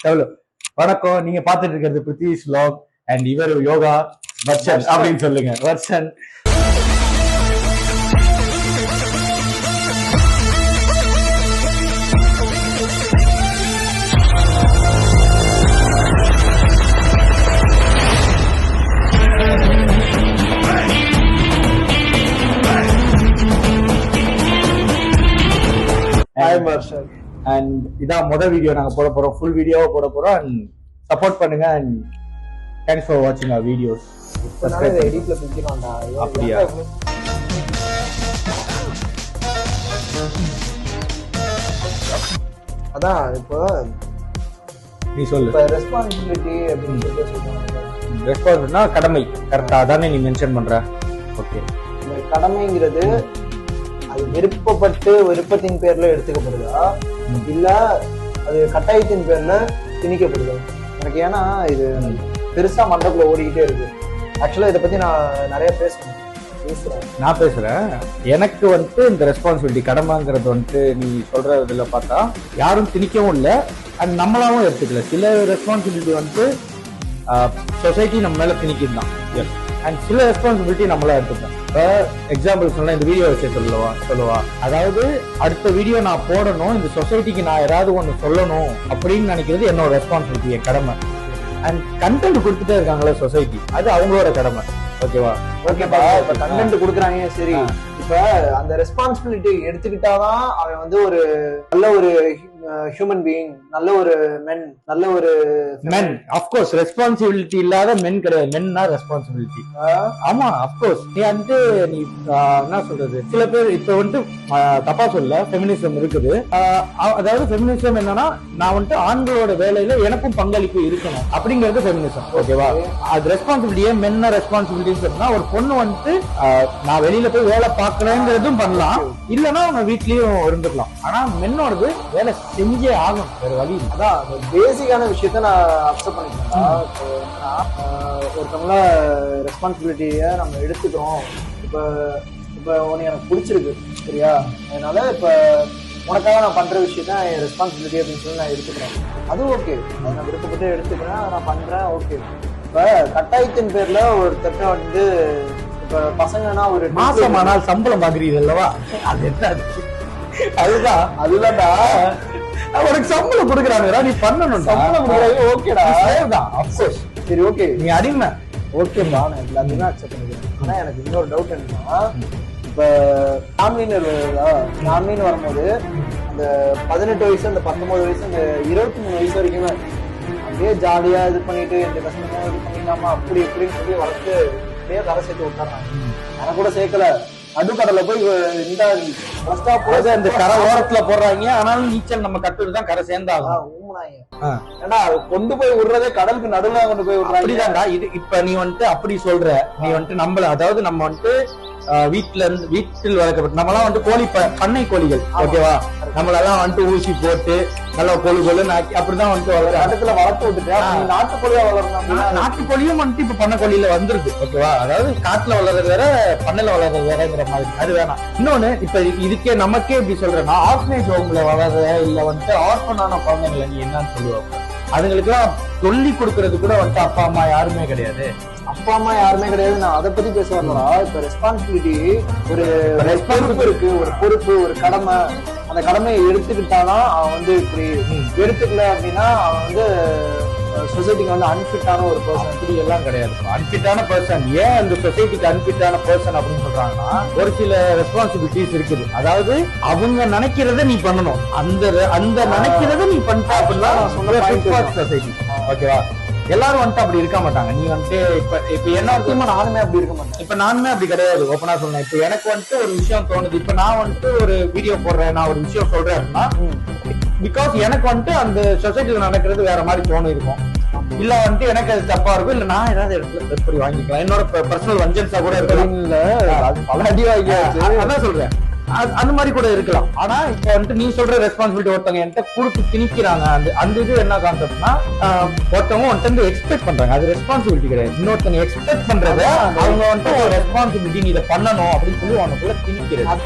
எவ்வளவு வணக்கம். நீங்க பாத்துட்டு இருக்கிறது பிரித்திஷ் vlog அண்ட் இவர் யோகா வர்ஷன் அப்படின்னு சொல்லுங்க. வர்ஷன் அண்ட் இதான் முதல் வீடியோ நாங்க போட போறோம். ஃபுல் வீடியோவா போட போறோம். அண்ட் சப்போர்ட் பண்ணுங்க. அண்ட் தேங்க்ஸ் ஃபார் வாட்சிங் அவர் வீடியோஸ். அப்படியா? அதான் இப்போ நீ சொல்லு. ரெஸ்பான்சிபிலிட்டி அப்படின்னு சொல்லுவாங்க. ரெஸ்பான்சிபிலிட்டினா கடமை. கரெக்டா அதானே நீ மென்ஷன் பண்ற? ஓகே. இந்த கடமைங்கிறது அது விருப்பத்தின் பேர்ல எடுத்துக்கப்படுதா இல்ல அது கட்டாயத்தின் பேர்ல திணிக்கப்படுதா? எனக்கு ஏன்னா இது பெருசா மண்டபத்துல ஓடிக்கிட்டே இருக்கு. ஆக்சுவலா இதை பத்தி நான் நிறைய பேசுறேன். எனக்கு இந்த ரெஸ்பான்சிபிலிட்டி கடமைங்கிறது நீ சொல்றதுல பார்த்தா யாரும் திணிக்கவும் இல்லை அண்ட் நம்மளாவும் எடுத்துக்கல. சில ரெஸ்பான்சிபிலிட்டி சொசைட்டி நம்ம மேல திணிக்குதான் அண்ட் சில ரெஸ்பான்சிபிலிட்டி நம்மளா எடுத்துப்போம். எக்ஸாம்பிள் சொன்னா இந்த வீடியோ வச்சு சொல்லுவா அதாவது அடுத்த வீடியோ நான் போடணும், இந்த சொசைட்டிக்கு நான் ஏதாவது ஒண்ணு சொல்லணும் அப்படின்னு நினைக்கிறது என்னோட ரெஸ்பான்சிபிலிட்டி, என் கடமை. அண்ட் கண்டென்ட் கொடுத்துட்டே இருக்காங்களா சொசைட்டி, அது அவங்களோட கடமை. ஓகேவா? ஓகேப்பா. இப்ப கண்டென்ட் கொடுக்குறாங்க, சரி. இப்ப அந்த ரெஸ்பான்சிபிலிட்டி எடுத்துக்கிட்டாதான் அவன் ஒரு நல்ல ஒரு ஹியூமன் பீயிங், நல்ல ஒரு மென், நல்ல ஒரு மென். அஃப்கோர்ஸ் ரெஸ்பான்சிபிலிட்டி இல்லாத மென் கிடையாது. மென்னா ரெஸ்பான்சிபிலிட்டி. ஆமா, அஃப்கோர்ஸ். நீ நீ என்ன சொல்றது, சில பேர் இப்ப தப்பா சொல்ல ஃபெமினிசம் இருக்குது. அதாவது ஃபெமினிசம் என்னன்னா நான் ஆண்களோட வேலையில எனக்கும் பங்களிப்பு இருக்கணும் அப்படிங்கிறது ஃபெமினிசம். ஓகேவா? அது ரெஸ்பான்சிபிலிட்டியே மென்ன ரெஸ்பான்சிபிலிட்டி சொன்னா ஒரு பொண்ணு நான் வெளியில போய் வேலை பார்க்கறேங்கிறதும் பண்ணலாம், இல்லைன்னா அவங்க வீட்லயும் இருந்துக்கலாம். ஆனா மென்னோடது வேலை செஞ்சே ஆகும், வேற வழி. அதான் பேசிக்கான விஷயத்த நான் அக்செப்ட் பண்ணிக்கிறேன். ஒருத்தவங்கள ரெஸ்பான்சிபிலிட்டிய நம்ம எடுத்துக்கிறோம். இப்ப உனக்கு எனக்கு பிடிச்சிருக்கு, சரியா? அதனால இப்ப உனக்காக நான் பண்ற விஷயத்த என் ரெஸ்பான்சிபிலிட்டி அப்படின்னு சொல்லி நான் எடுத்துக்கிறேன். அது ஓகே, நான் விருப்பப்பட்டு எடுத்துக்கிறேன், நான் பண்றேன், ஓகே. இப்ப கட்டாயத்தின் பேர்ல ஒருத்தட்ட இப்ப பசங்கன்னா ஒரு மாசமானால் சம்பளம் பாக்குறீங்க அல்லவா, அது என்ன? அதுதான்டா உனக்கு சம்பளம் கொடுக்குறாங்க, நீ பண்ணணும். சம்பளம் கொடுக்குறாங்க, ஓகேடா, அப்கோர்ஸ். சரி, ஓகே, நீ அடிமை, ஓகேப்பா, நான் எல்லாத்தையுமே அக்செப்ட் பண்ணிக்கிறேன். ஆனா எனக்கு இன்னொரு டவுட் என்னன்னா, இப்ப நாமின்னு வரும்போது அந்த 18 வயசு, அந்த 19 வயசு, அந்த 23 வயசு வரைக்குமே அப்படியே ஜாலியா இது பண்ணிட்டு எந்த கஷ்டமும் இது பண்ணிக்காம அப்படி இப்படின்னு சொல்லி வளர்த்து அப்படியே கரை சேர்த்து விட்டாங்க. எனக்கு கூட சேர்க்கல, நடுக்கடல போய் இந்த கரை ஓரத்துல போடுறாங்க. ஆனாலும் நீச்சல் நம்ம கட்டுதான் கரை சேர்ந்தாலும் ஏன்னா கொண்டு போய் விடுறதே கடலுக்கு நடுவுல கொண்டு போய் விடுறாங்க. அப்படிதான்டா இது. இப்ப நீ அப்படி சொல்ற, நீ நம்மள, அதாவது நம்ம வீட்டில் வளர்க்கப்பட்ட நம்மளாம் கோழி பண்ணை கோழிகள், ஓகேவா? நம்மளெல்லாம் ஊசி போட்டு நல்லா கொழுன்னு ஆக்கி அப்படிதான் இடத்துல வளர்த்து விட்டுட்டு நாட்டுக்கோழியா வளரணும். நாட்டுக்கோழியும் இப்ப பண்ணை கோழியில வந்துருக்கு, ஓகேவா? அதாவது காட்டுல வளர்றது வேற, பண்ணையில வளர்றது வேறங்கிற மாதிரி. அது வேணாம். இன்னொன்னு, இப்ப இதுக்கே நமக்கே இப்படி சொல்றேன்னா, ஆர்ஃபனேஜ் ஹோம்ல வளர்ற இல்ல ஆர்ஃபனான குழந்தைங்களை நீ என்னன்னு சொல்லுவாங்க? அதுங்களுக்கு எல்லாம் சொல்லி கொடுக்கறது கூட அப்பா அம்மா யாருமே கிடையாது. அப்பா அம்மா யாருமே கிடையாது. நான் அதை பத்தி பேச வரலா. இப்ப ரெஸ்பான்சிபிலிட்டி, ஒரு பொறுப்பு இருக்கு, ஒரு பொறுப்பு, ஒரு கடமை. அந்த கடமையை எடுத்துக்கிட்டாதான் அவன் இப்படி எடுத்துக்கல அப்படின்னா அவன் சொசைட்டிக்கு அன்பிட்டான ஒரு பர்சன். அப்படி எல்லாம் கிடையாது. அன்பிட்டான பர்சன். ஏன் அந்த சொசைட்டிக்கு அன்பிட்டான பர்சன் அப்படின்னு சொல்றாங்கன்னா, ஒரு சில ரெஸ்பான்சிபிலிட்டிஸ் இருக்குது. அதாவது அவங்க நினைக்கிறத நீ பண்ணணும், அந்த நினைக்கிறத நீ பண்ணிட்ட அப்படின்னா சொசைட்டி, ஓகேவா? எல்லாரும் அப்படி இருக்க மாட்டாங்க. நீ இப்ப என்ன நானுமே அப்படி இருக்க மாட்டேன். இப்ப நானுமே அப்படி கிடையாது. ஓப்பனா சொன்னேன். இப்ப எனக்கு ஒரு விஷயம் தோணுது, இப்ப நான் ஒரு வீடியோ போடுறேன், நான் ஒரு விஷயம் சொல்றேன் அப்படின்னா, பிகாஸ் எனக்கு அந்த சொசைட்டில நடக்கிறது வேற மாதிரி தோணு இருக்கும். இல்ல எனக்கு அது தப்பா இருக்கும், இல்ல நான் ஏதாவது இடத்துல எப்படி வாங்கிக்கலாம், என்னோட பர்சனல் வஞ்சன்ஸா கூட இருக்கலாம். இல்ல பல அடி வாங்கியாச்சு, அதான் சொல்றேன். அந்த மாதிரி கூட இருக்கலாம். ஆனா இப்ப நீ சொல்ற ரெஸ்பான்சிபிலிட்டி ஒருத்தவங்க என்கிட்ட கொடுத்து திணிக்கிறாங்க. அந்த இது என்ன கான்செப்ட்னா, ஒருத்தவங்க எக்ஸ்பெக்ட் பண்றாங்க. அது ரெஸ்பான்சிபிலிட்டி கிடையாது. இன்னொருத்தவங்க எக்ஸ்பெக்ட் பண்றத அவங்க ஒரு ரெஸ்பான்சிபிலிட்டி, நீ இதை பண்ணணும் அப்படின்னு சொல்லி உனக்குள்ள திணிக்கிறது.